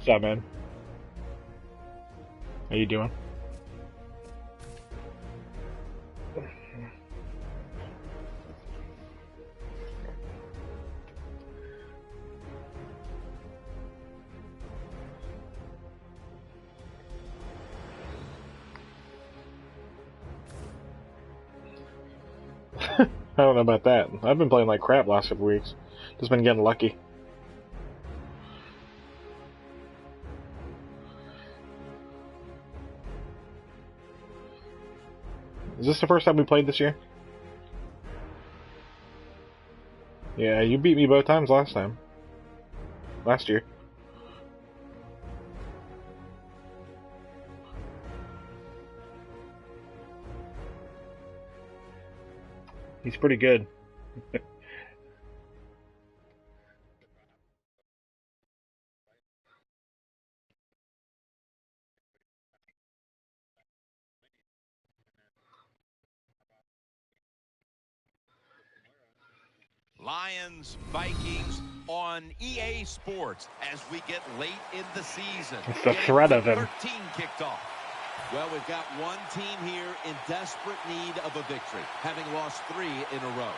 What's up, man? How you doing? I don't know about that. I've been playing like crap last couple weeks. Just been getting lucky. Is this the first time we played this year? Yeah, you beat me both times last time. Last year. He's pretty good. Lions, Vikings on EA Sports as we get late in the season. It's the threat of him. 13 kicked off. Well, we've got one team here in desperate need of a victory, having lost 3 in a row.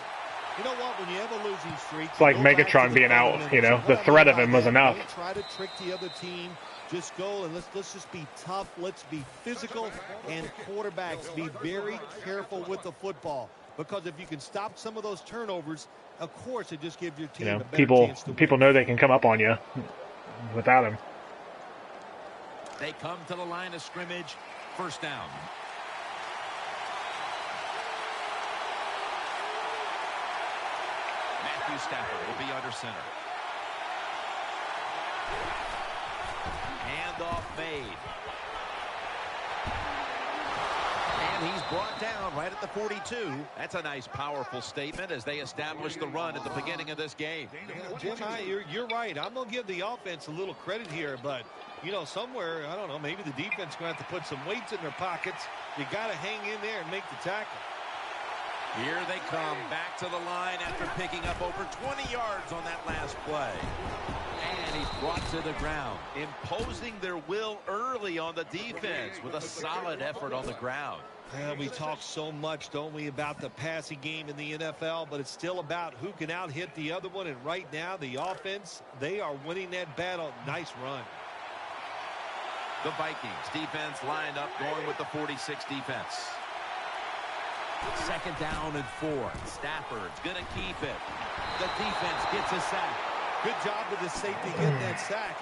You know what? When you have a losing streak, it's like Megatron being out, you know, the threat of him was enough. Don't try to trick the other team. Just go and let's just be tough. Let's be physical, and quarterbacks be very careful with the football, because if you can stop some of those turnovers, of course, it just gives your team a better chance to win. People know they can come up on you without him. They come to the line of scrimmage. First down. Matthew Stafford will be under center. Handoff made. And he's brought down right at the 42. That's a nice, powerful statement as they establish the run at the beginning of this game. Jim, you're right. I'm going to give the offense a little credit here, but, you know, somewhere, I don't know, maybe the defense is going to have to put some weights in their pockets. You got to hang in there and make the tackle. Here they come back to the line after picking up over 20 yards on that last play. And he's brought to the ground, imposing their will early on the defense with a solid effort on the ground. We talk so much, don't we, about the passing game in the NFL, but it's still about who can out-hit the other one, and right now the offense, they are winning that battle. Nice run. The Vikings defense lined up going with the 46 defense. Second down and 4. Stafford's going to keep it. The defense gets a sack. Good job with the safety getting that sack.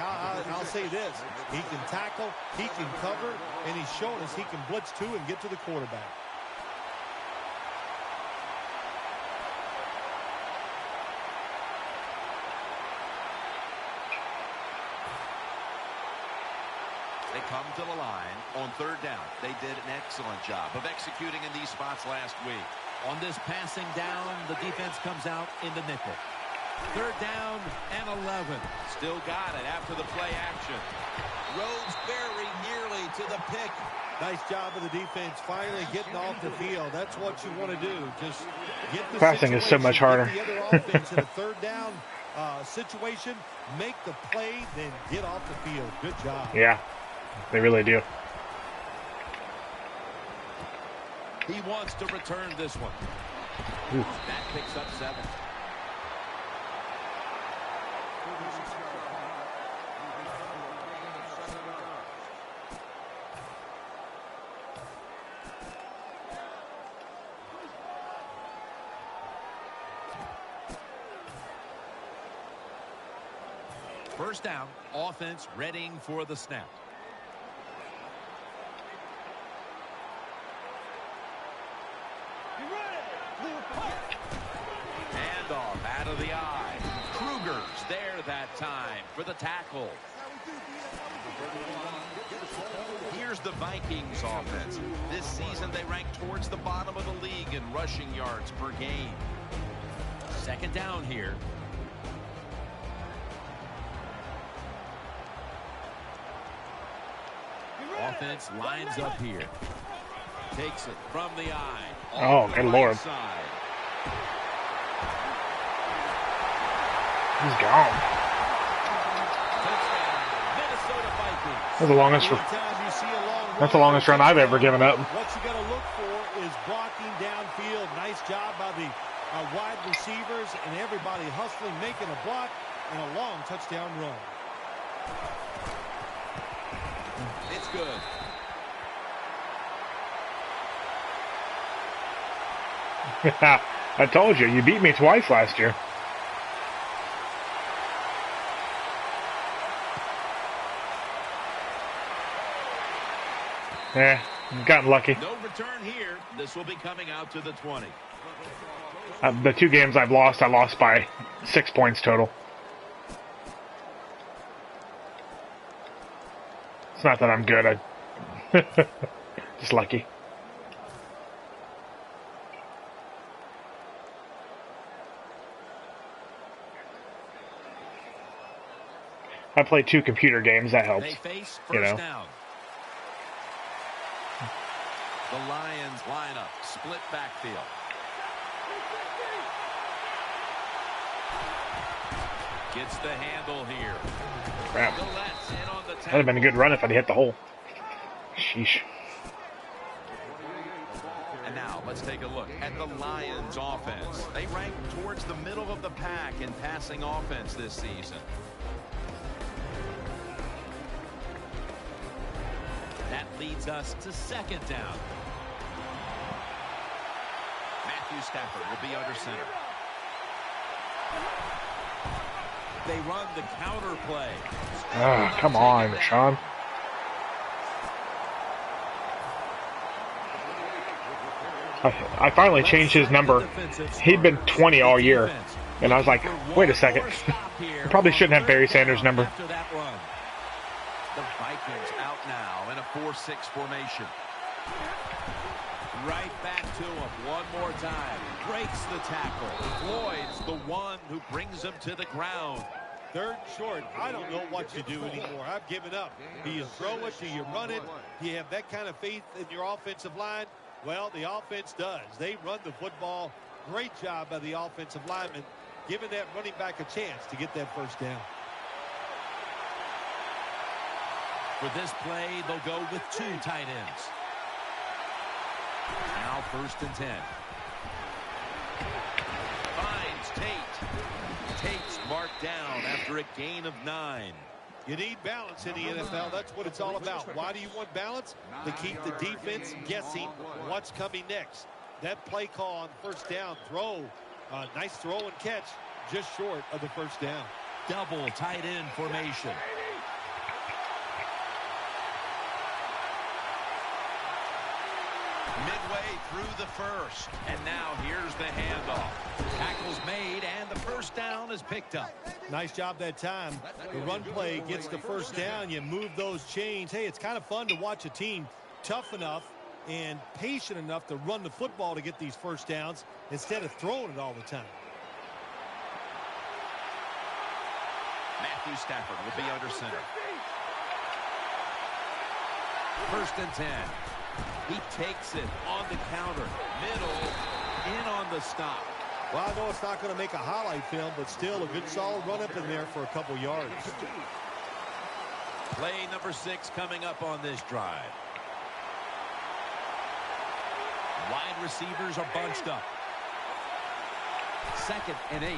I'll say this. He can tackle, he can cover, and he's shown us he can blitz too and get to the quarterback. They come to the line on third down. They did an excellent job of executing in these spots last week. On this passing down, the defense comes out in the nickel. Third down and 11. Still got it after the play action. Rhodes very nearly to the pick. Nice job of the defense finally getting off the field. That's what you want to do. Just get the passing is so much harder. Get the other offense in a third down situation, make the play, then get off the field. Good job. Yeah, they really do. He wants to return this one. Ooh. That picks up 7. First down, offense readying for the snap. Handoff out of the eye. Kruger's there that time for the tackle. Here's the Vikings offense. This season they rank towards the bottom of the league in rushing yards per game. Second down here. Offense lines up here. Takes it from the eye. Oh, good Lord. Side. He's gone. Touchdown, Minnesota That's the longest. Anytime you see a long That's the longest run I've ever given up. What you got to look for is blocking downfield. Nice job by the wide receivers and everybody hustling, making a block, and a long touchdown run. It's good. I told you beat me twice last year. Gotten lucky. No return here. This will be coming out to the 20. The 2 games I've lost, I lost by 6 points total. It's not that I'm good. Just lucky. I play 2 computer games. That helps. They face you know. first down. The Lions line up, split backfield. Gets the handle here. Crap. Gillette's in on the That'd have been a good run if I'd hit the hole. Sheesh. And now let's take a look at the Lions offense. They rank towards the middle of the pack in passing offense this season. That leads us to second down. Matthew Stafford will be under center. They run the counter play. Come on, Sean. I finally changed his number. He'd been 20 all year. And I was like, wait a second. I probably shouldn't have Barry Sanders' number. The Vikings out now in a 4-6 formation. Right back to him one more time. Breaks the tackle. Floyd's the one who brings him to the ground. Third short. I don't know what you do anymore. I've given up. Do you throw it? Do you run it? Do you have that kind of faith in your offensive line? Well, the offense does. They run the football. Great job by the offensive lineman, giving that running back a chance to get that first down. For this play, they'll go with 2 tight ends. Now 1st and 10. Finds Tate. Tate's marked down after a gain of 9. You need balance in the NFL. That's what it's all about. Why do you want balance? To keep the defense guessing what's coming next. That play call on first down throw. Nice throw and catch, just short of the first down. Double tight end formation. Midway through the first. And now here's the handoff. Tackle's made, and the first down is picked up. Nice job that time. The run play gets the first down. You move those chains. Hey, it's kind of fun to watch a team tough enough and patient enough to run the football to get these first downs instead of throwing it all the time. Matthew Stafford will be under center. 1st and 10. He takes it on the counter. Middle, in on the stop. Well, I know it's not going to make a highlight film, but still a good solid run up in there for a couple yards. Play number 6 coming up on this drive. Wide receivers are bunched up. 2nd and 8.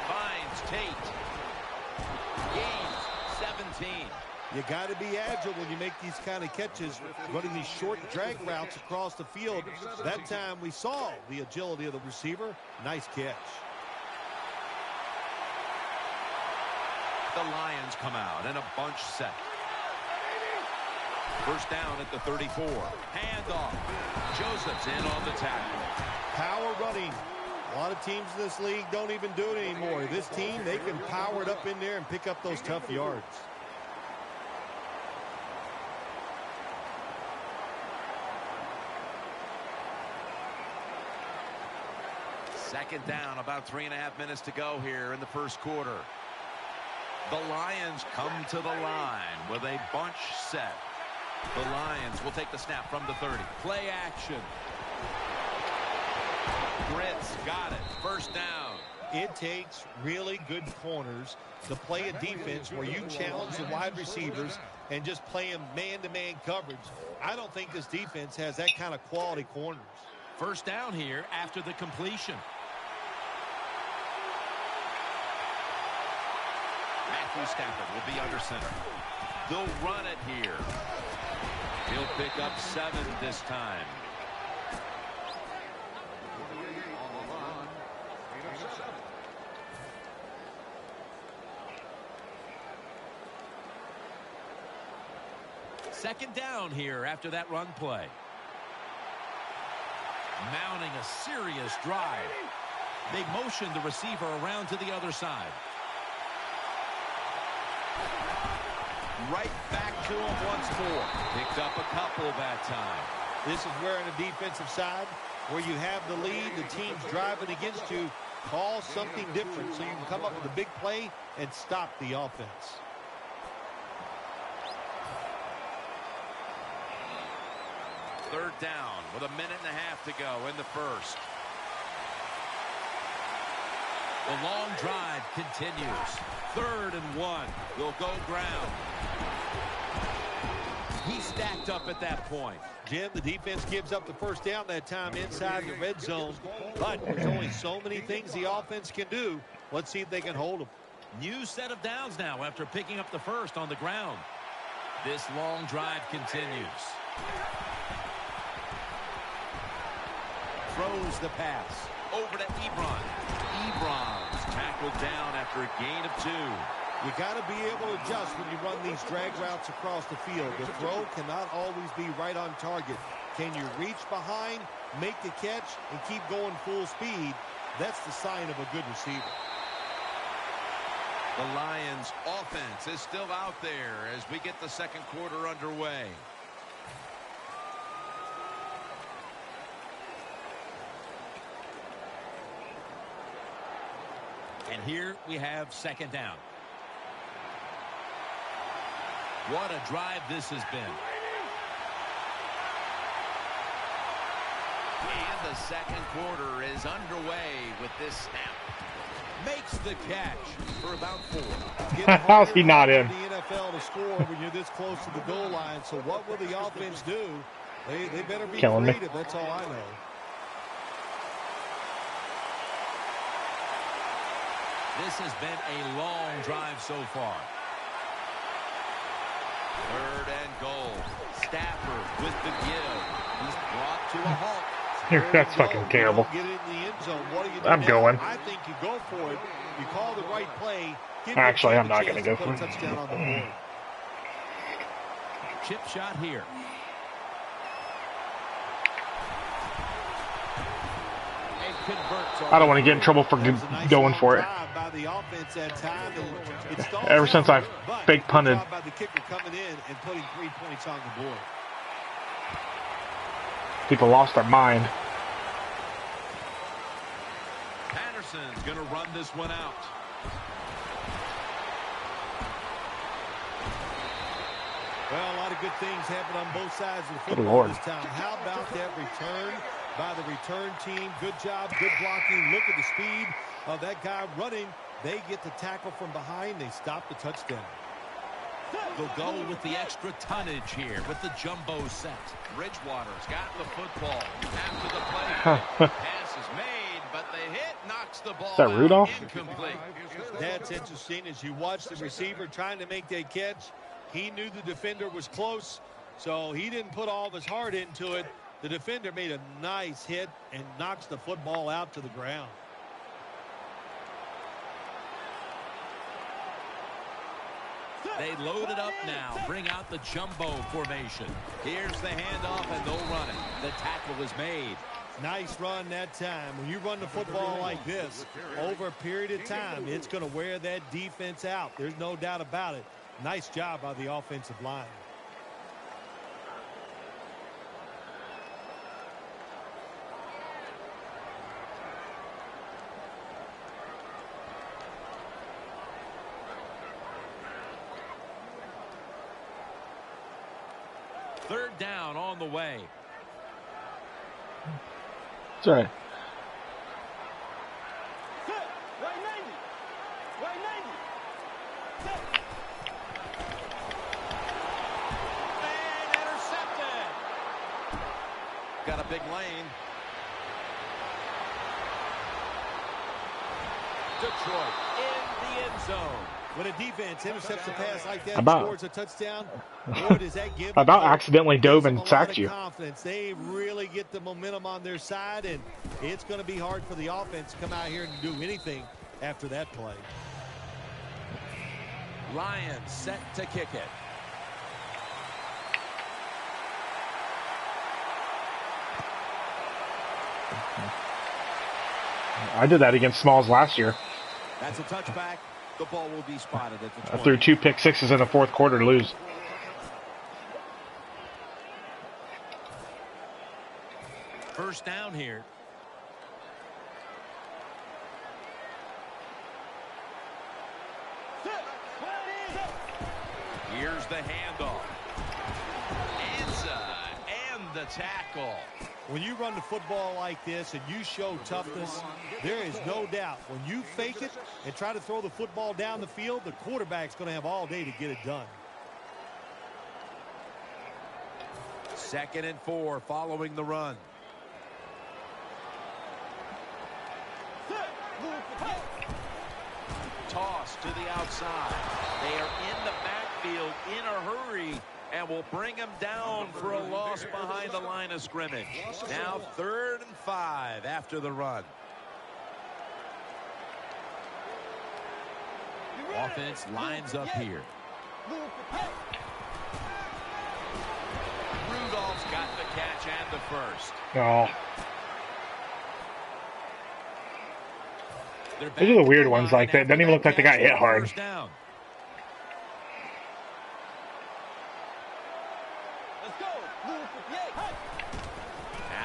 Finds Tate. Gains 17. You got to be agile when you make these kind of catches, running these short drag routes across the field. That time we saw the agility of the receiver. Nice catch. The Lions come out in a bunch set. First down at the 34. Handoff. Joseph's in on the tackle. Power running. A lot of teams in this league don't even do it anymore. This team, they can power it up in there and pick up those tough yards. Second down, about 3.5 minutes to go here in the first quarter. The Lions come to the line with a bunch set. The Lions will take the snap from the 30. Play action. Britt's got it. First down. It takes really good corners to play a defense where you challenge the wide receivers and just play them man-to-man coverage. I don't think this defense has that kind of quality corners. First down here after the completion. Matthew Stafford will be under center. They'll run it here. He'll pick up 7 this time. Second down here after that run play. Mounting a serious drive. They motion the receiver around to the other side. Right back to him once more. Picked up a couple that time. This is where on the defensive side, where you have the lead, the team's driving against you, call something different so you can come up with a big play and stop the offense. Third down with 1.5 minutes to go in the first. The long drive continues. 3rd and 1. They'll go ground. He stacked up at that point. Jim, the defense gives up the first down that time inside the red zone, but there's only so many things the offense can do. Let's see if they can hold them. New set of downs now after picking up the first on the ground. This long drive continues. Throws the pass over to Ebron. Ebron's tackled down after a gain of 2. You got to be able to adjust when you run these drag routes across the field. The throw cannot always be right on target. Can you reach behind, make the catch, and keep going full speed? That's the sign of a good receiver. The Lions' offense is still out there as we get the second quarter underway. And here we have second down. What a drive this has been. And the second quarter is underway with this snap. Makes the catch for about 4. How's he not in? The NFL to score when you're this close to the goal line. So what will the offense do? They better be creative. That's all I know. This has been a long drive so far. 3rd and goal. Stafford with the give. He's brought to a halt. That's fucking terrible. Get in the end zone. What do you do I'm now? going. I think you go for it. You call the right play. Actually, I'm not going to go for it. Touchdown on the board. Chip shot here. I don't want to get in trouble for going for it. Ever since I fake punted. By the kicker coming in and putting 3 points on the board. People lost their mind. Patterson's going to run this one out. Well, a lot of good things happen on both sides of the football this time. How about that return by the return team? Good job, good blocking. Look at the speed of that guy running. They get the tackle from behind. They stop the touchdown. They'll go with the extra tonnage here with the jumbo set. Bridgewater's got the football after the play. Pass is made, but the hit knocks the ball out. Rudolph? Incomplete. That's interesting. As you watch the receiver trying to make that catch, he knew the defender was close, so he didn't put all of his heart into it. The defender made a nice hit and knocks the football out to the ground. They load it up now. Bring out the jumbo formation. Here's the handoff, and they'll run it. The tackle is made. Nice run that time. When you run the football like this, over a period of time, it's going to wear that defense out. There's no doubt about it. Nice job by the offensive line. Third down on the way. That's right. Got a big lane. Detroit in the end zone. When a defense intercepts a pass like that and About scores a touchdown, boy, does that give about them accidentally gives dove them and a lot sacked of you. confidence. They really get the momentum on their side, and it's going to be hard for the offense to come out here and do anything after that play. Lions set to kick it. I did that against Smalls last year. That's a touchback. The ball will be spotted at the 20. I threw 2 pick sixes in the fourth quarter to lose. First down here. Here's the handoff. And the tackle. When you run the football like this and you show toughness, there is no doubt when you fake it and try to throw the football down the field, the quarterback's going to have all day to get it done. 2nd and 4 following the run. Toss to the outside. They are in the backfield in a hurry and will bring him down for a loss behind the line of scrimmage. Now 3rd and 5 after the run. Offense lines up here. Rudolph's got the catch and the first. Oh. These are the weird ones like that. Doesn't even look like they got hit hard.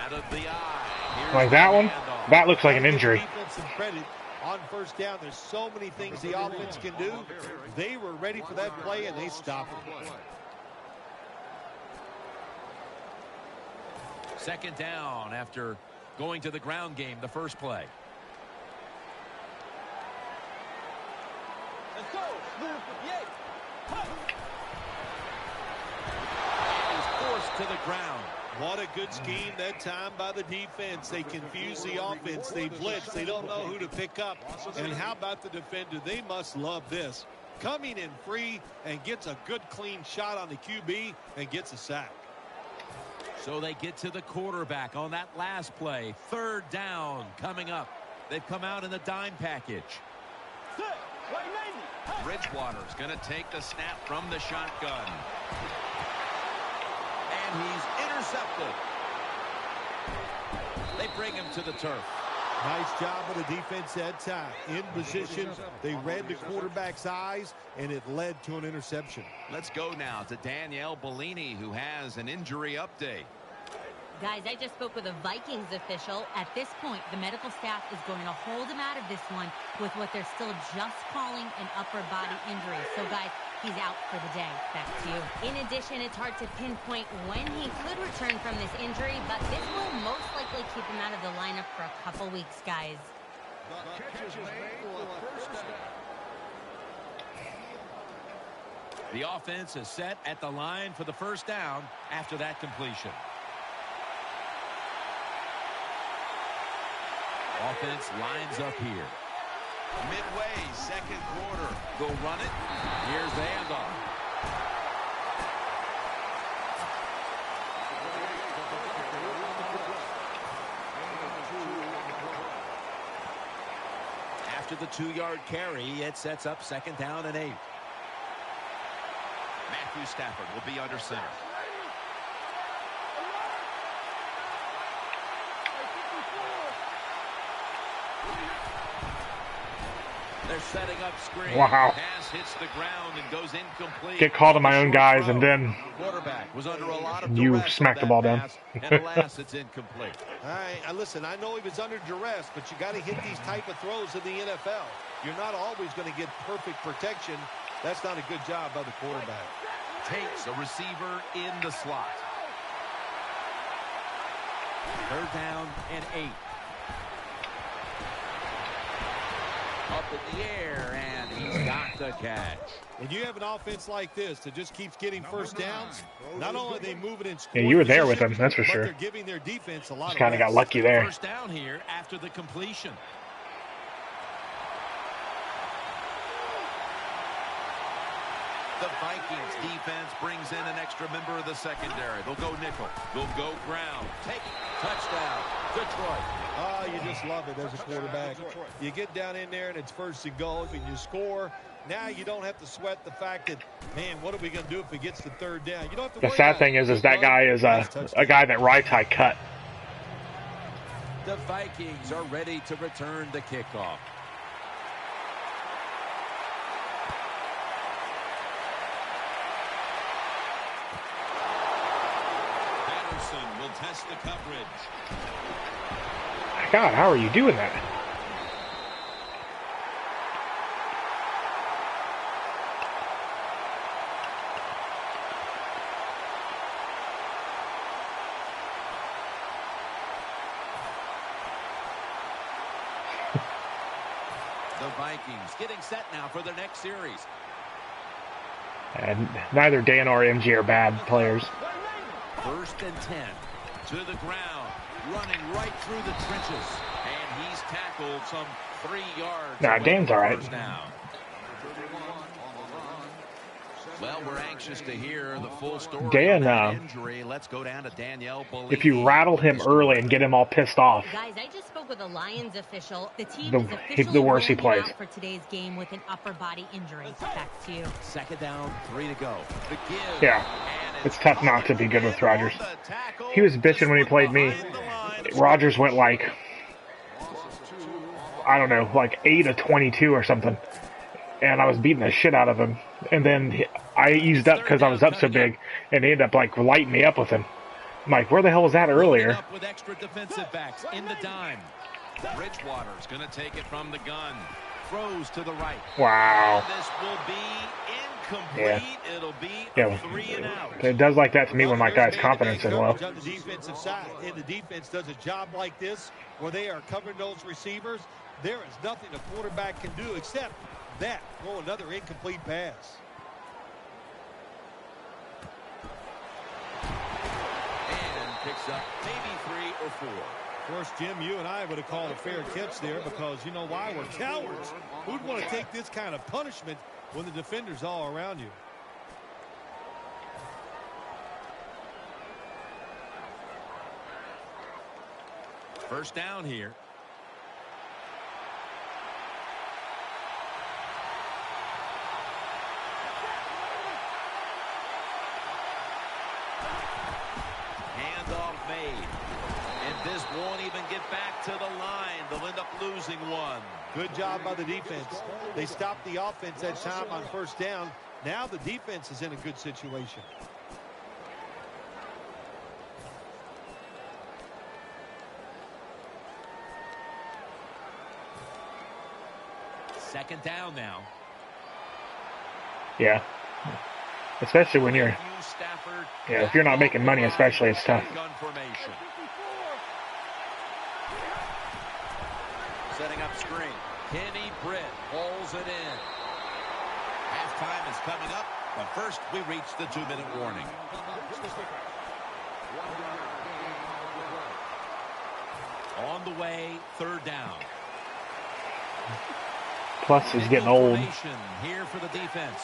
Out of the eye. Like that one? That looks like an injury. On first down, there's so many things the offense can do. They were ready for that play, and they stopped it. 2nd down after going to the ground game the first play. Let's go. He's forced to the ground. What a good scheme that time by the defense. They confuse the offense. They blitz. They don't know who to pick up. And how about the defender? They must love this. Coming in free and gets a good clean shot on the QB and gets a sack. So they get to the quarterback on that last play. 3rd down coming up. They've come out in the dime package. Bridgewater's going to take the snap from the shotgun. And he's intercepted. They bring him to the turf. Nice job of the defense that time. In position, they read the quarterback's eyes, and it led to an interception. Let's go now to Danielle Bellini, who has an injury update. Guys, I just spoke with a Vikings official. At this point, the medical staff is going to hold him out of this one with what they're still just calling an upper body injury. So, guys, he's out for the day. Back to you. In addition, it's hard to pinpoint when he could return from this injury, but this will most likely keep him out of the lineup for a couple weeks, guys. The offense is set at the line for the first down after that completion. Offense lines up here. Midway, 2nd quarter. They'll run it. Here's the handoff. After the 2-yard carry, it sets up 2nd down and 8. Matthew Stafford will be under center. They're setting up screen. Wow. Pass hits the ground and goes incomplete. Get called to my own guys, and then Quarterback was under a lot of you duress smack on the that ball down. pass, and alas, it's incomplete. All right, listen, I know he was under duress, but you got to hit these type of throws in the NFL. You're not always going to get perfect protection. That's not a good job by the quarterback. Takes a receiver in the slot. 3rd down and 8. Up in the air, and he's got the catch. When you have an offense like this that just keeps getting first downs, not only are they moving in Yeah, you were there with him, that's for but sure. they're giving their defense a lot Just of kind of got rest. lucky there. First down here after the completion. The Vikings defense brings in an extra member of the secondary. They'll go nickel. They'll go ground. Take it. Touchdown. Detroit. Oh, you just love it as a quarterback. You get down in there and it's first and goal and you score. Now you don't have to sweat the fact that, man, what are we going to do if it gets to third down? You don't have to The worry sad about thing it. is that guy is a guy that Rai Tai cut. The Vikings are ready to return the kickoff. Patterson will test the coverage. God, how are you doing that? The Vikings getting set now for their next series. And neither Dan or MG are bad players. First and 10 to the ground, running right through the trenches, and he's tackled some 3 yards. Nah, Dan's all right. Now. Well, we're anxious to hear the full story Dan, on that injury. Let's go down to Danielle. If you rattle him early and get him all pissed off, Guys, I just spoke with a Lions official. The team The- is officially the worse he ruling him plays. out for today's game with an upper body injury. Back to you. Second down, 3 to go. The give. yeah, it's tough not to be good with Rodgers. He was bitching when he played me. Rodgers went like, I don't know, like 8 of 22 or something. And I was beating the shit out of him. And then I eased up because I was up so big, and he ended up like lighting me up with him. I'm like, where the hell was that earlier? Up with extra defensive backs in the dime. Bridgewater's going to take it from the gun. Throws to the right. Wow. And this will be incomplete. It'll be Yeah, 3 and out. it does like that to me when my guy's confidence is low. On the defensive side, and the defense does a job like this where they are covering those receivers. There is nothing a quarterback can do except that, throw another incomplete pass. And picks up maybe 3 or 4. Of course, Jim, you and I would have called a fair catch there because you know why? We're cowards. Who'd want to take this kind of punishment when the defender's all around you? First down here. Handoff made. And this won't even get back to the line. They'll end up losing one. Good job by the defense. They stopped the offense that time on first down. Now the defense is in a good situation. Second down now. Yeah. Especially when you're, yeah, if you're not making money, especially, it's tough. Gun formation. Setting up screen. Kenny Britt pulls it in. Halftime is coming up, but first we reach the 2-minute warning. On the way, third down. Plus, he's getting old. Here for the defense.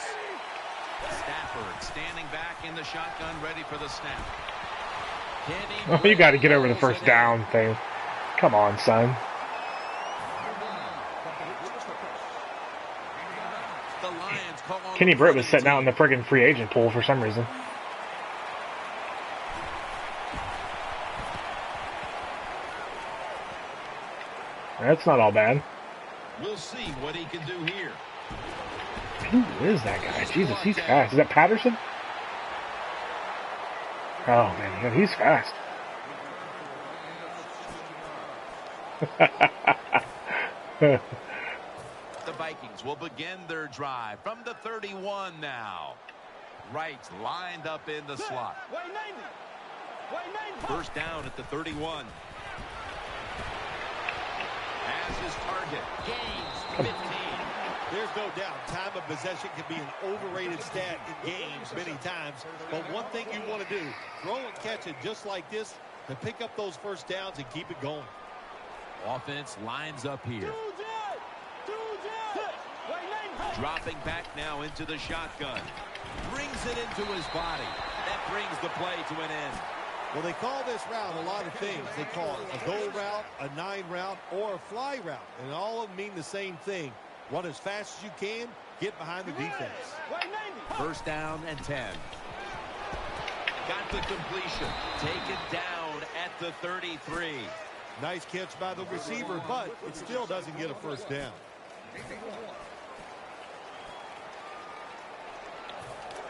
Stafford standing back in the shotgun, ready for the snap. Oh, you got to get over the first down thing. Come on, son. The Lions call on Kenny Britt was sitting out in the friggin' free agent pool for some reason. That's not all bad. We'll see what he can do here. Who is that guy? Jesus, he's fast. Is that Patterson? Oh, man, yeah, he's fast. The Vikings will begin their drive from the 31 now. Wright's lined up in the slot. First down at the 31. Has his target. Gains 15. There's no doubt time of possession can be an overrated stat in games many times. But one thing you want to do, throw and catch it just like this to pick up those first downs and keep it going. Offense lines up here. Dropping back now into the shotgun. Brings it into his body. That brings the play to an end. Well, they call this route a lot of things. They call it a go route, a 9 route, or a fly route. And all of them mean the same thing. Run as fast as you can, get behind the defense. First down and 10. Got the completion. Taken down at the 33. Nice catch by the receiver, but it still doesn't get a first down.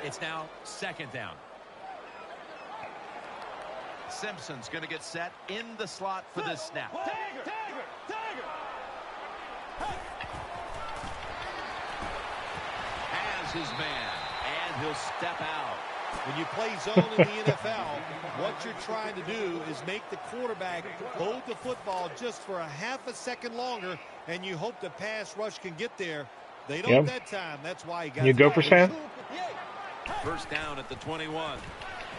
It's now second down. Simpson's going to get set in the slot for this snap. Has his man, and he'll step out. When you play zone in the NFL, what you're trying to do is make the quarterback hold the football just for a half a second longer, and you hope the pass rush can get there. They don't that time. That's why he got you go for Stan? First down at the 21.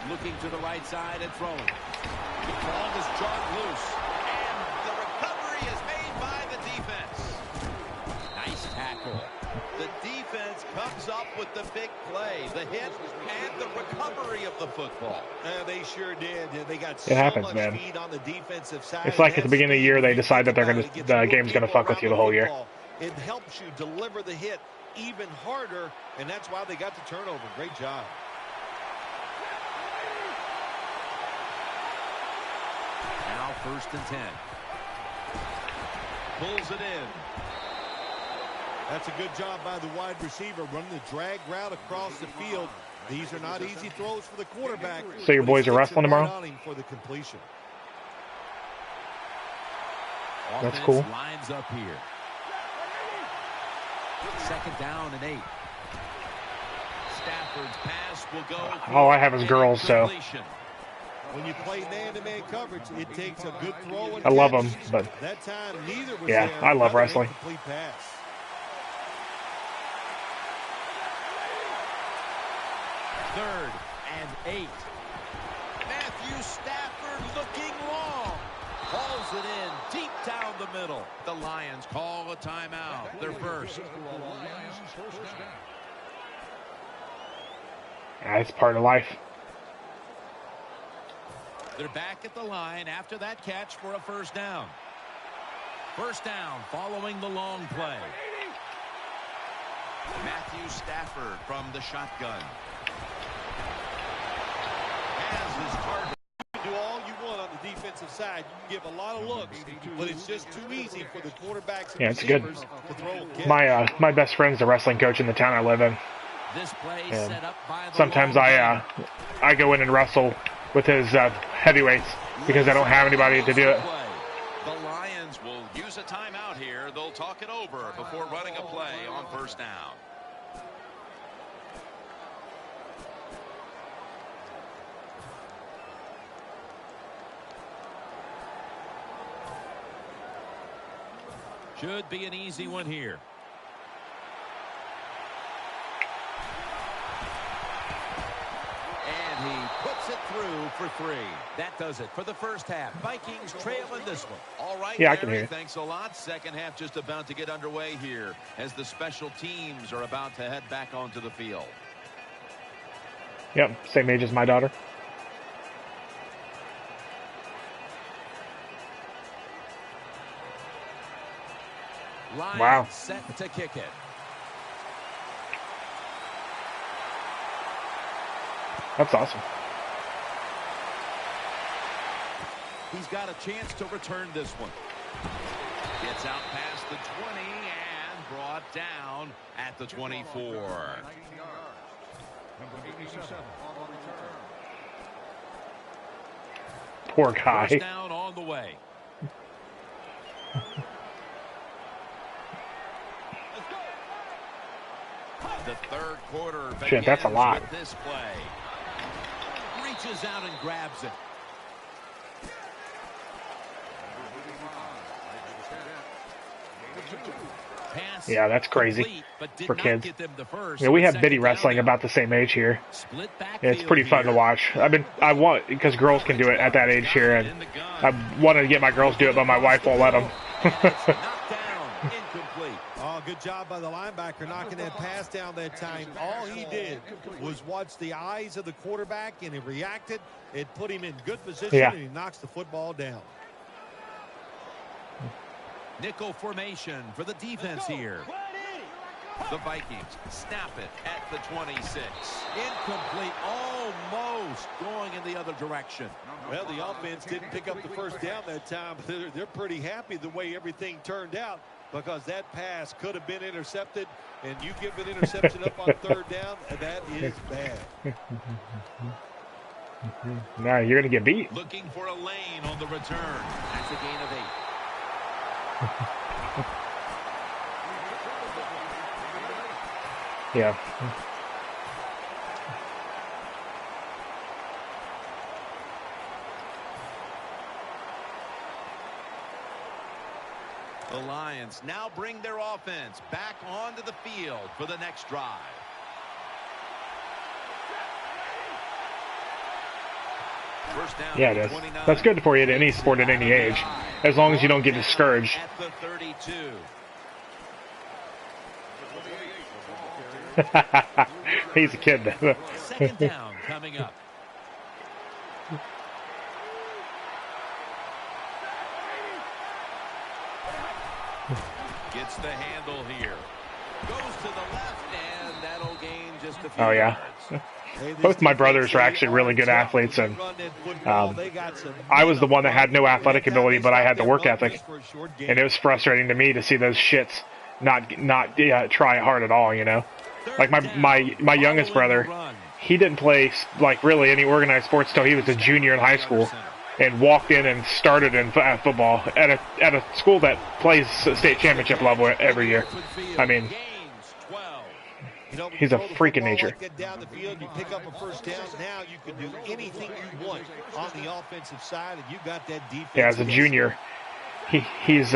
Looking to the right side and throwing. The ball is jarred loose. And the recovery is made by the defense. Nice tackle. The defense comes up with the big play, the hit, and the recovery of the football. They sure did. They got it so happens, much man. speed on the defensive side. It's like at the beginning of the year they decide that they're going to the game's going to fuck with you the whole year. It helps you deliver the hit even harder, and that's why they got the turnover. Great job. Now first and 10. Pulls it in. That's a good job by the wide receiver running the drag route across the field. These are not easy throws for the quarterback. So your boys are wrestling tomorrow? For the completion. That's cool. Lines up here. Second down and 8. Stafford's pass will go. All I have is girls, so. When you play man-to-man coverage, it takes a good throw and I love catch. them, but that time neither was yeah, there. I love wrestling. Complete pass. Third and 8. Matthew Stafford looking long. Hauls it in deep down the middle. The Lions call a timeout. They're first. It's part of life. They're back at the line after that catch for a first down. First down following the long play. Matthew Stafford from the shotgun. Has his target. You can do all you want on the defensive side. You can give a lot of looks, but it's just too easy for the quarterbacks and receivers to throw and catch. My best friend's a wrestling coach in the town I live in. This play And set up by the sometimes I go in and wrestle with his heavyweights because I don't have anybody to do it. The Lions will use a timeout here. They'll talk it over before running a play on first down. Should be an easy one here. And he puts it through for 3. That does it for the first half. Vikings trail in this one. All right, yeah, I can hear you. Thanks a lot. Second half just about to get underway here as the special teams are about to head back onto the field. Yep, same age as my daughter. Lions wow. Set to kick it. That's awesome. He's got a chance to return this one. Gets out past the 20 and brought down at the 24. Poor guy. First down on the way. The third quarter. Shit, that's a lot. This play. Reaches out and grabs it. Yeah, that's crazy for kids. Yeah, We have biddy wrestling about the same age here. It's pretty fun to watch. I want, because girls can do it at that age here, and I wanted to get my girls to do it, but my wife won't let them. Oh, good job by the linebacker knocking that pass down that time. All he did was watch the eyes of the quarterback, and he reacted. It put him in good position, and he knocks the football down. Nickel formation for the defense here. The Vikings snap it at the 26. Incomplete, almost going in the other direction. Well, the offense didn't pick up the first down that time, but they're pretty happy the way everything turned out, because that pass could have been intercepted, and you give an interception up on third down, and that is bad. Now you're going to get beat. Looking for a lane on the return. That's a gain of 8. Yeah. The Lions now bring their offense back onto the field for the next drive. First down, yeah, it is. That's good for you at any sport at any age, as long as you don't get discouraged. At the 32. He's a kid. Second down coming up. Gets the handle here. Goes to the left, and that'll gain just a few yards. Both my brothers are actually really good athletes, and I was the one that had no athletic ability, but I had the work ethic, and it was frustrating to me to see those shits not try hard at all. You know, like my youngest brother, he didn't play like really any organized sports till he was a junior in high school, and walked in and started in football at a school that plays state championship level every year. I mean, he's a freak of nature. Get down the field, you pick up a first down. Now you can do anything you want on the offensive side, and you got that defense. Yeah, as a junior, he was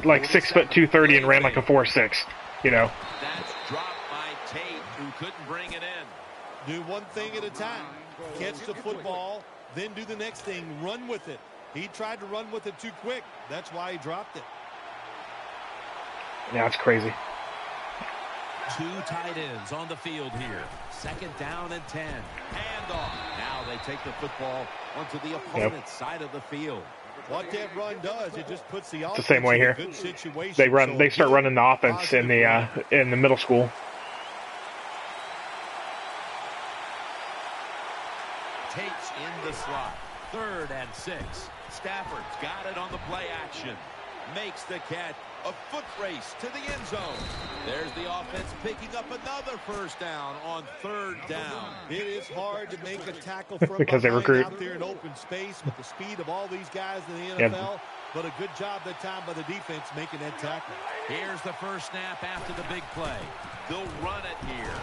like 6 foot 230 and ran like a 4.6. You know. That's dropped by Tate, who couldn't bring it in. Do one thing at a time. Catch the football, then do the next thing. Run with it. He tried to run with it too quick. That's why he dropped it. Yeah, it's crazy. 2 tight ends on the field here. Second down and 10. Handoff. Now they take the football onto the opponent's side of the field. What that run does, it just puts the offense the same way in here. a good situation. They start running the offense in the middle school. Takes in the slot. 3rd and 6. Stafford's got it on the play action. Makes the catch. A foot race to the end zone. There's the offense picking up another first down on 3rd down. It is hard to make a tackle from because they recruit out there in open space with the speed of all these guys in the NFL. But a good job that time by the defense making that tackle. Here's the first snap after the big play. They'll run it here.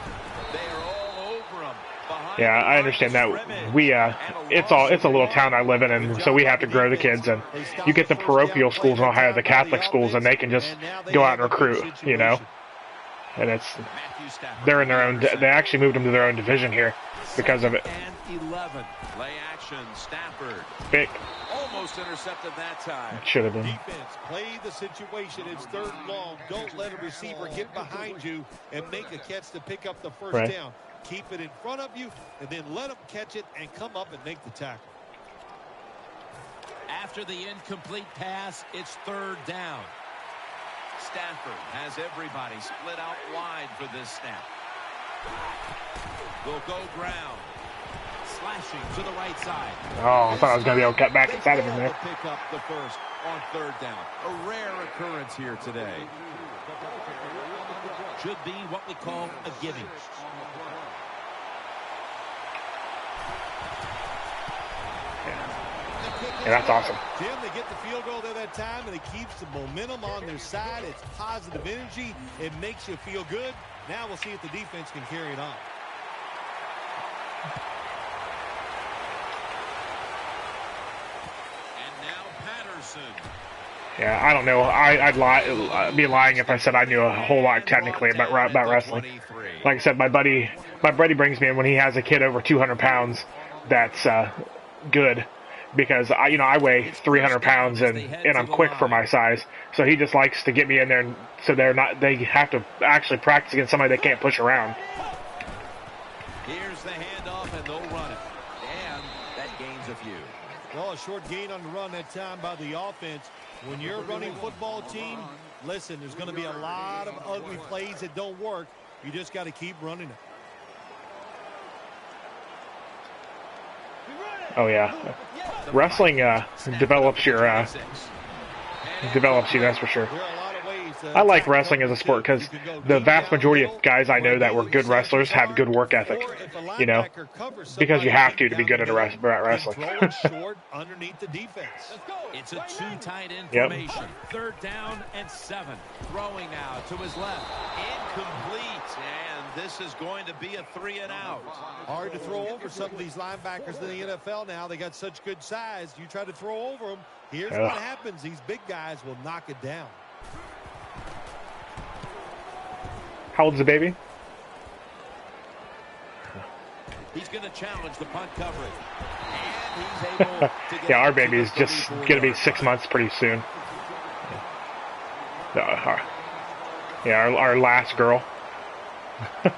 They are all over them. Yeah, I understand that. It's a little town I live in, and so we have to grow the kids. And you get the parochial schools in Ohio, the Catholic schools, and they can just go out and recruit, you know. And they're in their own. They actually moved them to their own division here because of it. And 11 play action. Stafford. Big. Almost intercepted that time. Should have been. Defense, play the situation. It's 3rd and long. Don't let a receiver get behind you and make a catch to pick up the first down. Keep it in front of you, and then let them catch it and come up and make the tackle. After the incomplete pass, it's 3rd down. Stafford has everybody split out wide for this snap. They'll go ground. Slashing to the right side. Oh, I thought I was going to be able to cut back inside of him there. Pick up the first on 3rd down. A rare occurrence here today. Should be what we call a giving. Yeah, that's awesome. Jim, they get the field goal there that time, and it keeps the momentum on their side. It's positive energy. It makes you feel good. Now we'll see if the defense can carry it on. And now Patterson. Yeah, I don't know. I'd be lying if I said I knew a whole lot technically about wrestling. Like I said, my buddy brings me in when he has a kid over 200 pounds. That's good because I weigh 300 pounds and I'm quick for my size. So he just likes to get me in there, and so they have to actually practice against somebody they can't push around. Here's the handoff, and they'll run it. And that gains a few. Well, a short gain on the run that time by the offense. When you're a running football team, listen, there's going to be a lot of ugly plays that don't work. You just got to keep running it. Oh yeah, wrestling develops you. That's for sure. I like wrestling as a sport because the vast majority of guys I know that were good wrestlers have good work ethic. Because you have to be good at wrestling. Short underneath the defense. It's a two tight end formation. 3rd down and 7. Throwing now to his left. Incomplete. And this is going to be a 3 and out. Hard to throw over some of these linebackers in the NFL now. They got such good size. You try to throw over them. Here's what happens. These big guys will knock it down. How old's the baby? He's going to challenge the punt coverage. And he's able to get yeah, our baby is just going to be 6 months pretty soon. Our last girl. The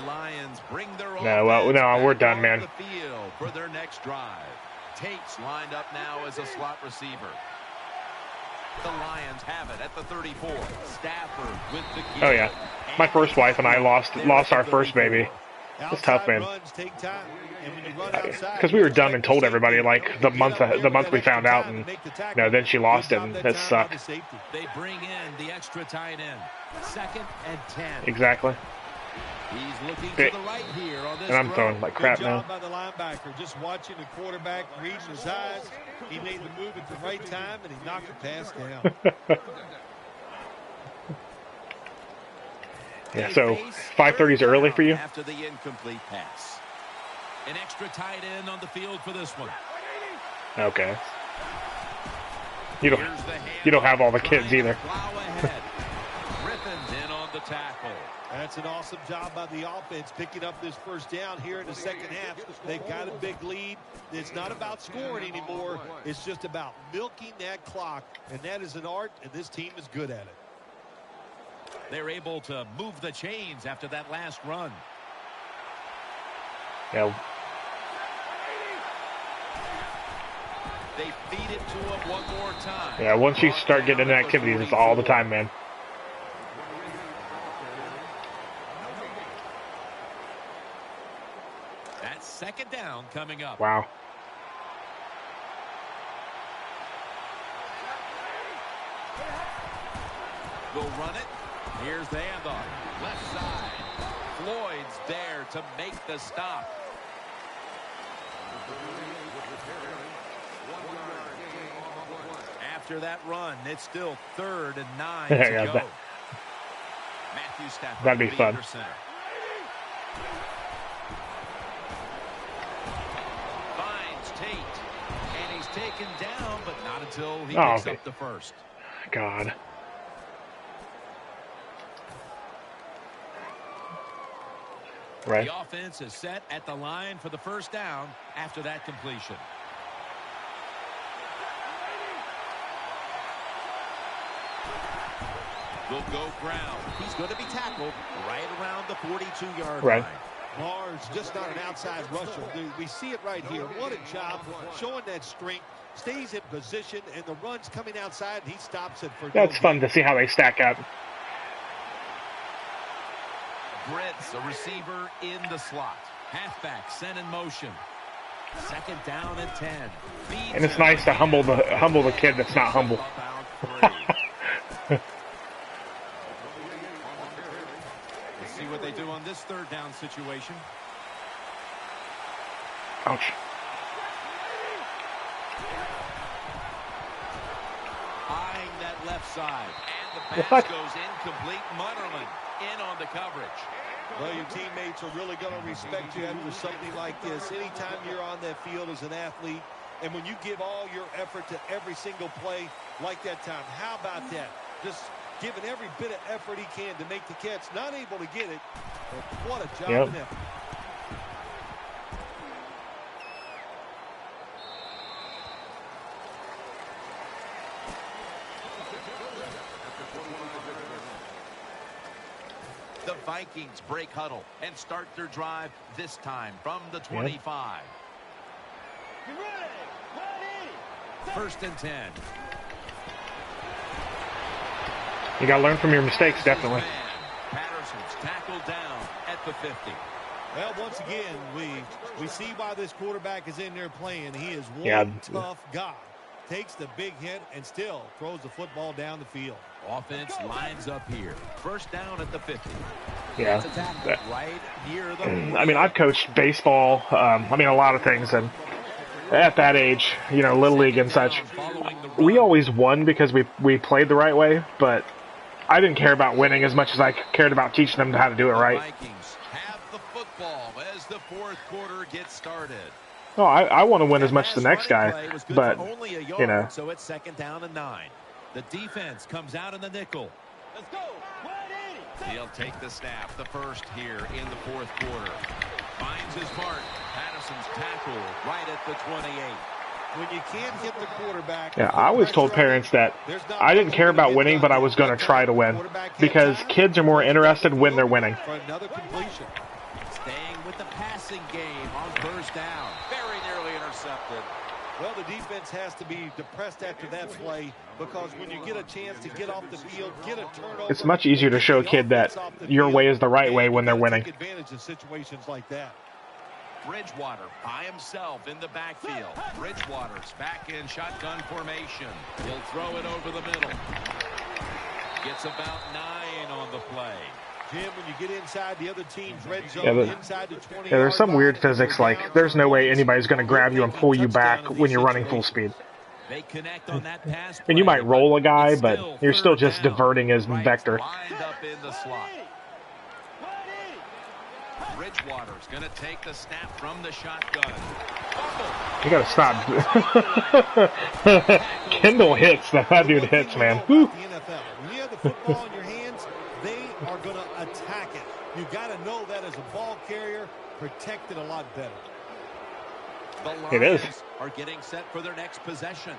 Lions bring their we're done, man. The field for their next drive. Tate's lined up now as a slot receiver. The Lions have it at the 34. Stafford with the kick. Oh yeah, my first wife and I lost our first baby. It's tough, man. Because we were dumb and told everybody like the month we found out, and then she lost it, and that sucked. They bring in the extra tight end. 2nd and 10. Exactly. He's looking to the right here on this and I'm throwing like crap now. By the linebacker, just watching the quarterback, reading his eyes. He made the move at the right time, and he knocked the pass down. Yeah, so 5:30 is early for you? After the incomplete pass. An extra tight end on the field for this one. Okay. You don't have all the kids either. Griffin's in on the tackle. That's an awesome job by the offense picking up this first down here in the second half. They've got a big lead. It's not about scoring anymore. It's just about milking that clock, and that is an art, and this team is good at it. They're able to move the chains after that last run. Yeah. They feed it to him one more time. Yeah, once you start getting into activities, it's all the time, man. That's 2nd down coming up. Wow. They'll run it. Here's the handoff. Left side. Floyd's there to make the stop. After that run, it's still 3rd and 9 to go. Matthew Stafford. That'd be fun. Finds Tate. And he's taken down, but not until he picks up the first. God. Right. The offense is set at the line for the first down after that completion. Will go ground. He's going to be tackled right around the 42-yard line. Barnes just not an outside rusher. We see it right here. What a job showing that strength. Stays in position, and the run's coming outside, and he stops it for. That's fun to see how they stack up. Brits, a receiver in the slot. Halfback sent in motion. 2nd down and 10. And it's nice to humble the kid that's not humble. Let's see what they do on this 3rd down situation. Ouch. Eyeing that left side. And the pass goes incomplete. Munnerlin in on the coverage. Well, your teammates are really going to respect you after something like this. Anytime you're on that field as an athlete, And when you give all your effort to every single play like that time, how about that? Just giving every bit of effort he can to make the catch. Not able to get it, but what a job and effort. The Vikings break huddle and start their drive this time from the 25. First and 10. You got to learn from your mistakes, definitely. Patterson's tackled down at the 50. Well, once again, we see why this quarterback is in there playing. He is one tough guy. Takes the big hit and still throws the football down the field. Offense lines up here. First down at the 50. Yeah. Right near the I mean, I've coached baseball. I mean, a lot of things. And at that age, you know, Little League and such, we always won because we played the right way. But I didn't care about winning as much as I cared about teaching them how to do it right. The Vikings have the football as the fourth quarter gets started. Oh, I want to win as much as the next guy, but, you know. So it's second down and 9. The defense comes out in the nickel. Let's go. He'll take the snap, the first here in the fourth quarter. Finds his mark. Patterson's tackle right at the 28. When you can't hit the quarterback. Yeah, I always told parents that I didn't care about winning, but I was going to try to win. Because kids are more interested when they're winning. For another completion. Staying with the passing game on first down. Very nearly intercepted. Well, the defense has to be depressed after that play because when you get a chance to get off the field, get a turnover. It's much easier to show a kid that your way is the right way when they're winning. Take advantage of situations like that. Bridgewater by himself in the backfield. Bridgewater's back in shotgun formation. He'll throw it over the middle. Gets about 9 on the play. Jim, when you get inside the other team's red zone, inside the 20. Yeah, there's some weird physics, like there's no way anybody's going to grab you and pull you back when you're running full speed. They connect on that pass. And you might roll a guy, but you're still just diverting his vector. Lined up in the slot. Bridgewater's going to take the snap from the shotgun. You got to stop. Kendall hits. That dude hits, man. Whew. When you have the football in your hands, they are going to attack it. You got to know that as a ball carrier, protect it a lot better. The It is. Lions are getting set for their next possession.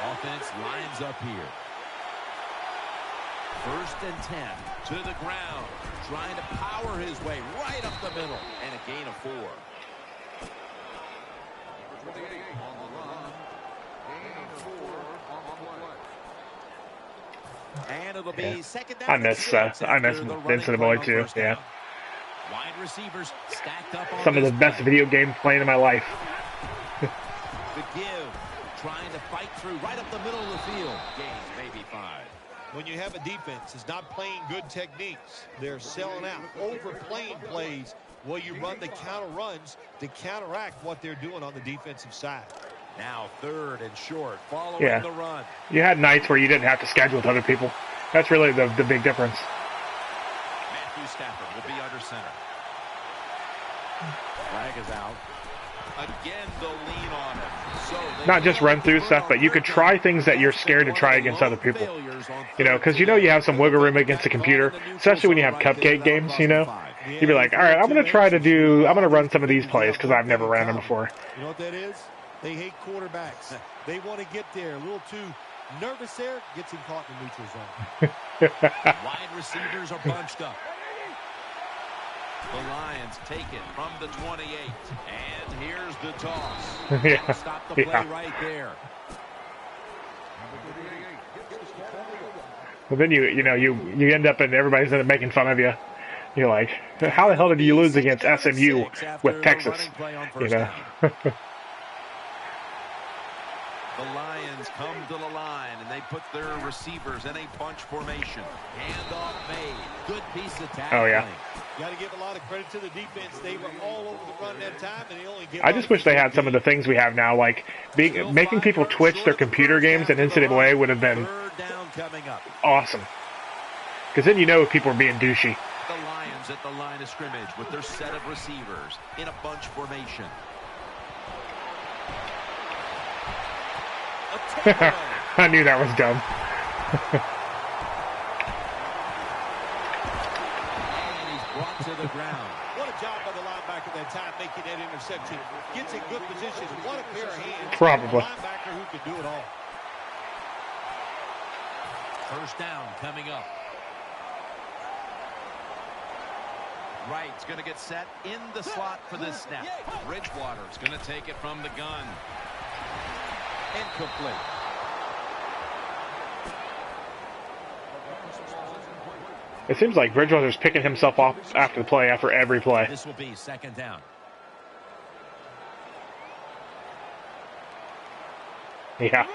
Offense lines up here. First and 10 to the ground. Trying to power his way right up the middle. And a gain of 4. And it'll be second down. I miss Vincent Boy too. Yeah. Wide receivers stacked up on Some of the best video games playing in my life. The give, trying to fight through right up the middle of the field. Gains maybe 5. When you have a defense that's not playing good techniques, they're selling out, overplaying plays. Well, you run the counter runs to counteract what they're doing on the defensive side. Now third and short, following the run. You had nights where you didn't have to schedule with other people. That's really the big difference. Matthew Stafford will be under center. Flag is out. Again, the lean on him. So Not just run through stuff, but you could try things that you're scared to try against other people. You know, because you know you have some wiggle room against the computer, especially when you have cupcake games, you know. You'd be like, all right, I'm going to run some of these plays because I've never ran them before. You know what that is? They hate quarterbacks. They want to get there. A little too nervous there. Gets him caught in the neutral zone. Wide receivers are bunched up. The Lions take it from the 28. And here's the toss. Stop the play right there. But then you end up and everybody's making fun of you. You're like, how the hell did you lose against SMU with Texas? You know. The Lions come to the line, and they put their receivers in a bunch formation. Handoff made. Good piece of tackling. Oh, yeah. Got to give a lot of credit to the defense. They were all over the run that time, and they only gave I just wish they had some of the things we have now, like making people twitch their computer games and NCAA would have been Third down coming up. awesome. Because then you know if people are being douchey. The Lions Browns at the line of scrimmage with their set of receivers in a bunch formation. I knew that was dumb. And he's brought to the ground. What a job by the linebacker that time making that interception. Gets in good position. What a pair of hands. Probably. A linebacker who can do it all. First down coming up. Wright's going to get set in the slot for this snap. Bridgewater's going to take it from the gun. Incomplete. It seems like Bridgewater's picking himself off after the play, after every play. This will be second down. Yeah.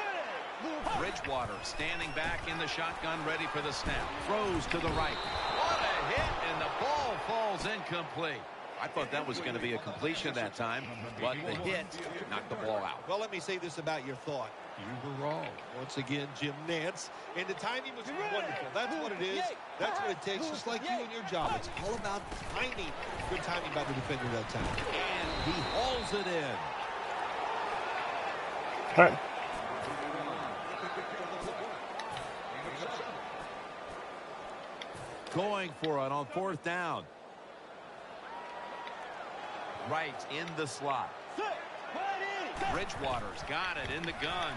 Bridgewater standing back in the shotgun, ready for the snap. Throws to the right. What a hit, and the ball falls incomplete. I thought that was going to be a completion that time, but the hit knocked the ball out. Well, let me say this about your thought. You were wrong. Once again, Jim Nantz. And the timing was wonderful. That's what it is. That's what it takes, just like you and your job. It's all about timing. Good timing by the defender that time. And he hauls it in. All right. Going for it on fourth down. Right in the slot. Bridgewater's got it in the gun.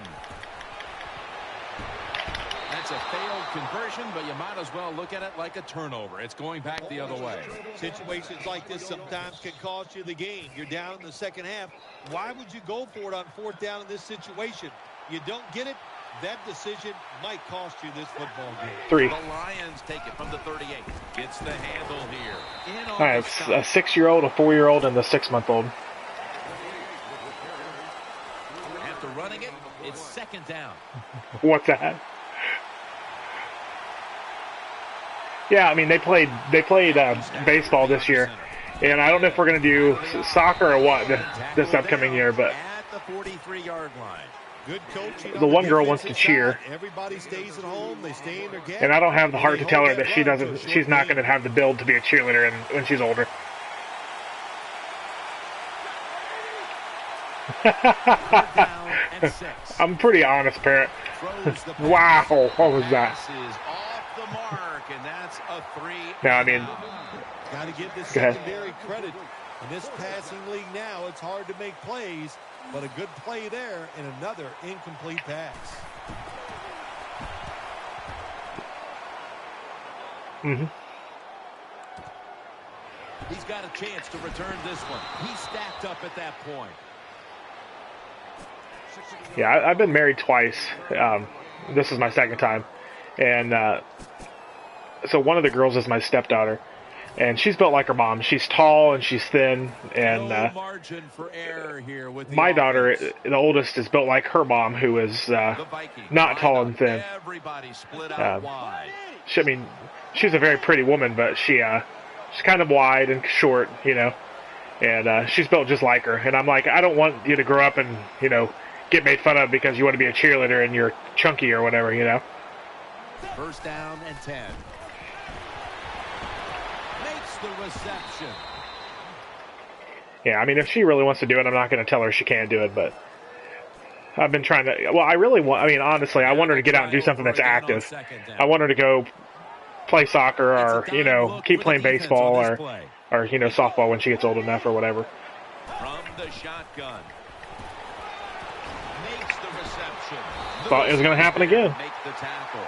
That's a failed conversion, but you might as well look at it like a turnover. It's going back the other way. Situations like this sometimes can cost you the game. You're down in the second half. Why would you go for it on fourth down in this situation? You don't get it. That decision might cost you this football game. 3. The Lions take it from the 38. Gets the handle here. In on I have a 6-year-old, a 4-year-old, and a 6-month-old. After running it, it's second down. What's that? Yeah, I mean they played baseball this year, and I don't know if we're gonna do soccer or what this upcoming year, but At the 43-yard line. Good coaching. the one girl wants to cheer, Everybody stays at home. They stay in their gap. and I don't have the heart to tell her that she's not going to have the build to be a cheerleader when she's older. Down and 6. I'm a pretty honest parent. Wow, what was that? Pass is off the mark, and that's a 3. No, I mean, Got to give this Go ahead. secondary credit. In this passing league now, it's hard to make plays, but a good play there and another incomplete pass. He's got a chance to return this one. He's stacked up at that point. yeah, I've been married twice. This is my second time, and so one of the girls is my stepdaughter. And she's built like her mom. She's tall and she's thin. And No margin for error here with the my offense. daughter, the oldest, is built like her mom, who is The Vikings not tall line and up. thin. Everybody split out wide. I mean, she's a very pretty woman, but she's kind of wide and short, you know. And she's built just like her. And I'm like, I don't want you to grow up and, you know, get made fun of because you want to be a cheerleader and you're chunky or whatever, you know. First down and 10. The reception. Yeah, I mean, if she really wants to do it, I'm not going to tell her she can't do it, but I've been trying to, well, I really want, I mean, honestly, I want her to get out and do something that's active. I want her to go play soccer or, you know, keep playing baseball or, you know, softball when she gets old enough or whatever. From the shotgun. Makes the reception. Thought it was going to happen again. Make the tackle.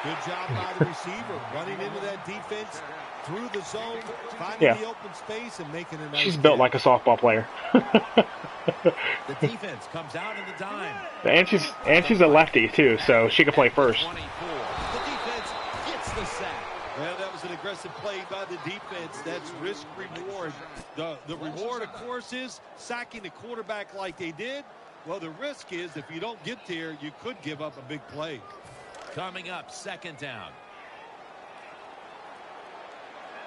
Good job by the receiver, running into that defense through the zone, finding the open space and making a nice She's built like a softball player. The defense comes out in the dime. and she's a lefty too, so she can play first. 24. The defense gets the sack. Well, that was an aggressive play by the defense. That's risk reward. The reward, of course, is sacking the quarterback like they did. Well, the risk is if you don't get there, you could give up a big play. Coming up, second down.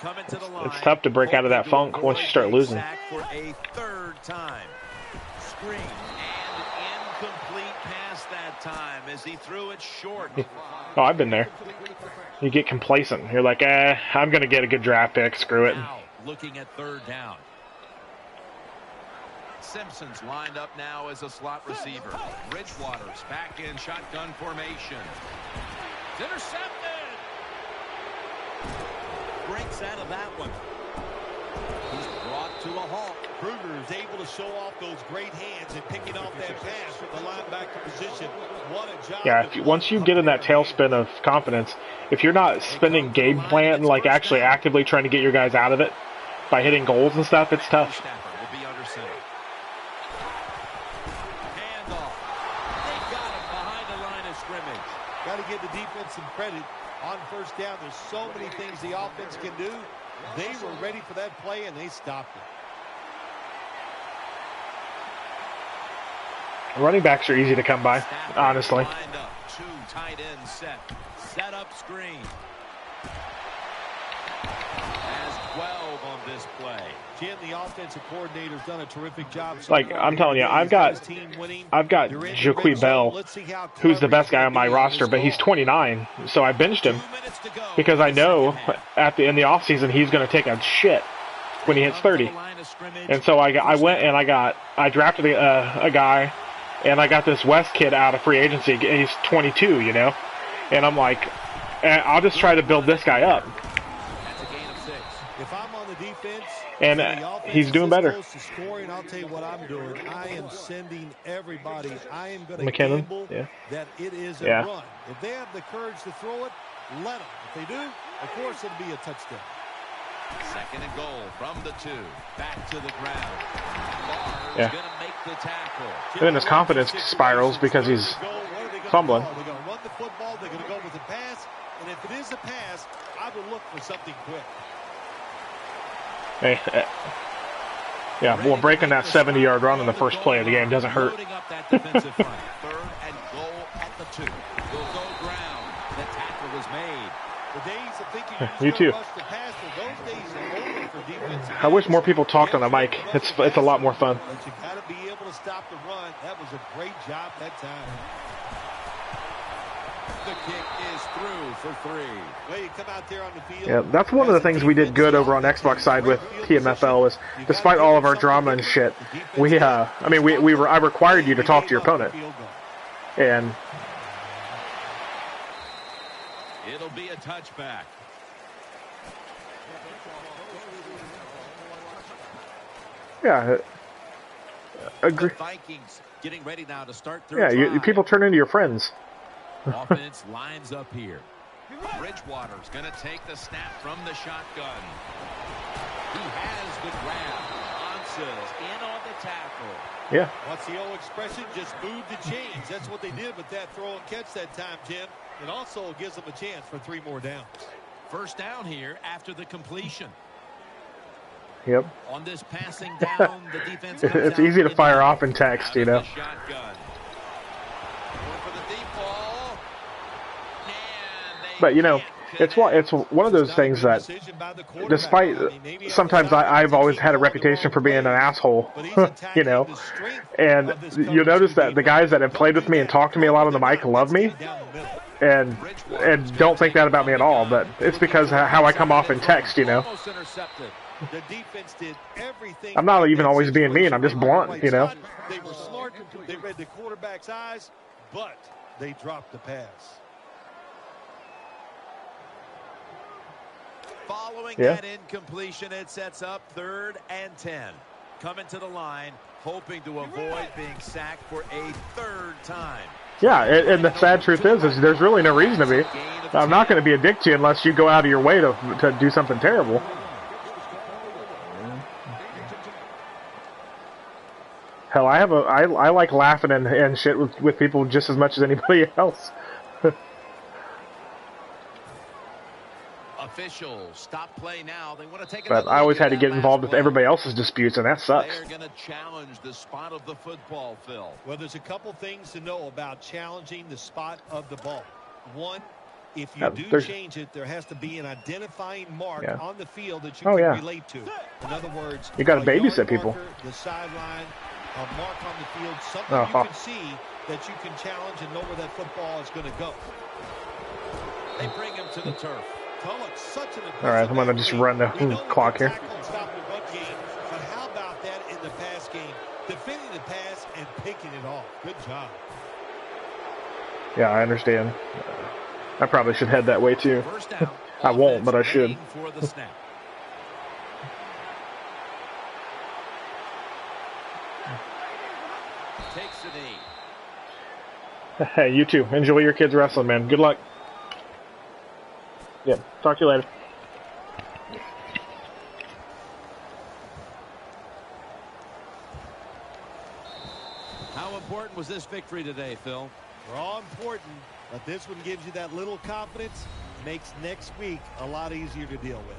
Coming to the line. It's tough to break out of that funk once you start losing. Sack for a third time. Screen and incomplete pass missed that time as he threw it short. Oh, I've been there. You get complacent. You're like, I'm going to get a good draft pick. Screw it. Now looking at third down. Simpson's lined up now as a slot receiver. Bridgewater's back in shotgun formation. It's intercepted. Breaks out of that one. He's brought to a halt. Kruger is able to show off those great hands and picking off that pass from the linebacker position. What a job. Yeah, once you get in that tailspin of confidence, if you're not spending game plan, like actually actively trying to get your guys out of it by hitting goals and stuff, it's tough. Will be under center. Handoff. They got him behind the line of scrimmage. Got to give the defense some credit. On first down, there's so many things the offense can do. They were ready for that play, and they stopped it. Running backs are easy to come by, honestly. Lined up. Two tight ends set. Set up screen. Has 12 on this play. Jim, the offensive coordinator's done a terrific job. Like, I'm telling you, I've got Jaquie Bell, who's the best guy on my roster, but he's 29, so I benched him because I know in the offseason he's going to take a shit when he hits 30. And so I went and I drafted a guy, and I got this West kid out of free agency, and he's 22, you know? And I'm like, I'll just try to build this guy up. That's a gain of 6. If I'm on the defense, and he's doing better. Scoring, I'll tell you what I'm doing. I am sending everybody. I am going to McKinnon, gamble that it is a run. If they have the courage to throw it, let them. If they do, of course it'll be a touchdown. Second and goal from the 2. Back to the ground. Barr's going to make the tackle. And then his confidence spirals because he's fumbling. They're going to run the football. They're going to go with the pass. And if it is a pass, I would look for something quick. Hey, yeah, well, breaking that 70-yard run in the first play of the game doesn't hurt. Loading up that defensive front. Third and goal at the 2. Will go ground. The tackle was made. The days of thinking you too. rush the pass, those days are over for defense. I wish more people talked on the mic. It's a lot more fun. But you got to be able to stop the run. That was a great job that time. The kick is through for 3. Well, you come out there on the field. Yeah, that's one of the things we did good over on Xbox side with TMFL is, despite all of our drama and shit, I required you to talk to your opponent, and it'll be a touchback. yeah, agree. The Vikings getting ready now to start their Yeah, people turn into your friends. Offense lines up here. Bridgewater's going to take the snap from the shotgun. He has the grab. Answers in on the tackle. Yeah. What's the old expression? Just move the chains. That's what they did with that throw and catch that time, Jim. It also gives them a chance for 3 more downs. First down here after the completion. Yep. On this passing down, the defense comes it's easy to fire off in text, you know. Shotgun. For the deep ball. But, you know, it's one of those things that, despite sometimes I've always had a reputation for being an asshole, you know, and you'll notice that the guys that have played with me and talked to me a lot on the mic love me, and don't think that about me at all, but it's because of how I come off in text, you know. The defense did everything. I'm not even always being mean, I'm just blunt, you know. They were smart, they read the quarterback's eyes, but they dropped the pass. Following that incompletion, it sets up 3rd and 10. Coming to the line, hoping to avoid being sacked for a 3rd time. Yeah, and the sad truth is there's really no reason to be. I'm not going to be a dick to you unless you go out of your way to do something terrible. Hell, I like laughing and shit with people just as much as anybody else. Officials stop play now. They want to take. But I always had to get involved with everybody else's disputes, and that sucks. They're going to challenge the spot of the football, Phil. Well, there's a couple things to know about challenging the spot of the ball. One, if you do change it, there has to be an identifying mark on the field that you can relate to. In other words, you got to babysit people. The sideline, a mark on the field, something you can see that you can challenge and know where that football is going to go. They bring him to the turf. Such an All right, I'm going to just run the clock here. Stop the run game, but how about that in the pass game? Defending the pass and picking it off. Good job. Yeah, I understand. I probably should head that way too. First down, I won't, but I should. For the snap. Takes a knee. Hey, you too. Enjoy your kids wrestling, man. Good luck. Yep. Talk to you later. How important was this victory today, Phil? They're all important, but this one gives you that little confidence, makes next week a lot easier to deal with.